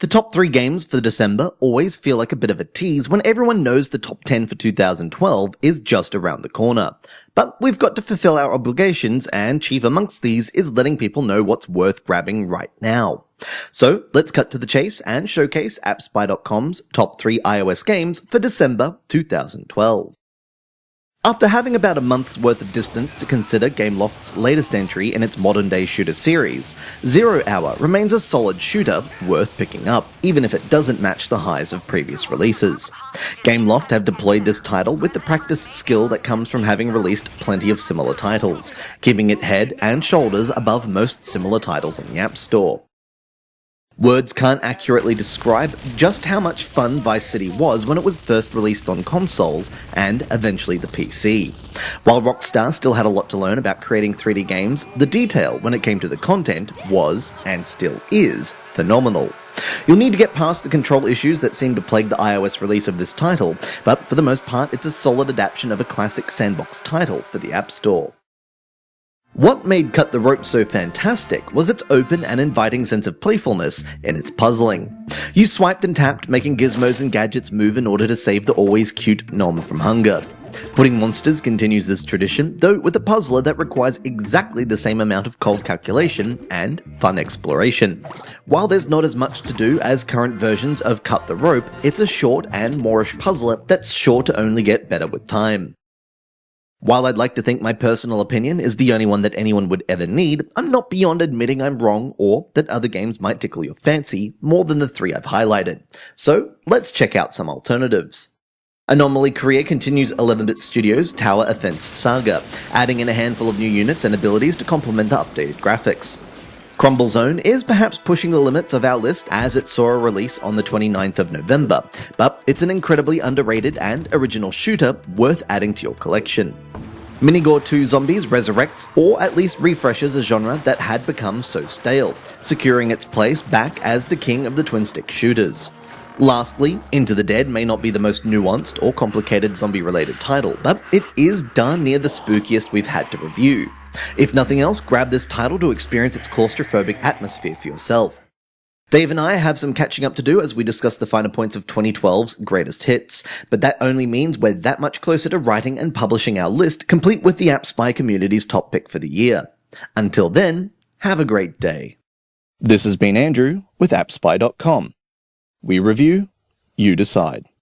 The top 3 games for December always feel like a bit of a tease when everyone knows the top 10 for 2012 is just around the corner. But we've got to fulfill our obligations, and chief amongst these is letting people know what's worth grabbing right now. So let's cut to the chase and showcase AppSpy.com's top 3 iOS games for December 2012. After having about a month's worth of distance to consider Gameloft's latest entry in its modern-day shooter series, 0 Hour remains a solid shooter worth picking up, even if it doesn't match the highs of previous releases. Gameloft have deployed this title with the practiced skill that comes from having released plenty of similar titles, keeping it head and shoulders above most similar titles on the App Store. Words can't accurately describe just how much fun Vice City was when it was first released on consoles and eventually the PC. While Rockstar still had a lot to learn about creating 3D games, the detail when it came to the content was, and still is, phenomenal. You'll need to get past the control issues that seem to plague the iOS release of this title, but for the most part it's a solid adaptation of a classic sandbox title for the App Store. What made Cut the Rope so fantastic was its open and inviting sense of playfulness in its puzzling. You swiped and tapped, making gizmos and gadgets move in order to save the always cute Nom from hunger. Putting Monsters continues this tradition, though with a puzzler that requires exactly the same amount of cold calculation and fun exploration. While there's not as much to do as current versions of Cut the Rope, it's a short and moreish puzzler that's sure to only get better with time. While I'd like to think my personal opinion is the only one that anyone would ever need, I'm not beyond admitting I'm wrong or that other games might tickle your fancy more than the 3 I've highlighted. So let's check out some alternatives. Anomaly Korea continues 11-bit Studios' Tower Offense Saga, adding in a handful of new units and abilities to complement the updated graphics. Crumble Zone is perhaps pushing the limits of our list as it saw a release on the 29th of November, but it's an incredibly underrated and original shooter worth adding to your collection. Minigore 2 Zombies resurrects or at least refreshes a genre that had become so stale, securing its place back as the king of the twin-stick shooters. Lastly, Into the Dead may not be the most nuanced or complicated zombie-related title, but it is darn near the spookiest we've had to review. If nothing else, grab this title to experience its claustrophobic atmosphere for yourself. Dave and I have some catching up to do as we discuss the finer points of 2012's greatest hits, but that only means we're that much closer to writing and publishing our list, complete with the AppSpy community's top pick for the year. Until then, have a great day. This has been Andrew with AppSpy.com. We review, you decide.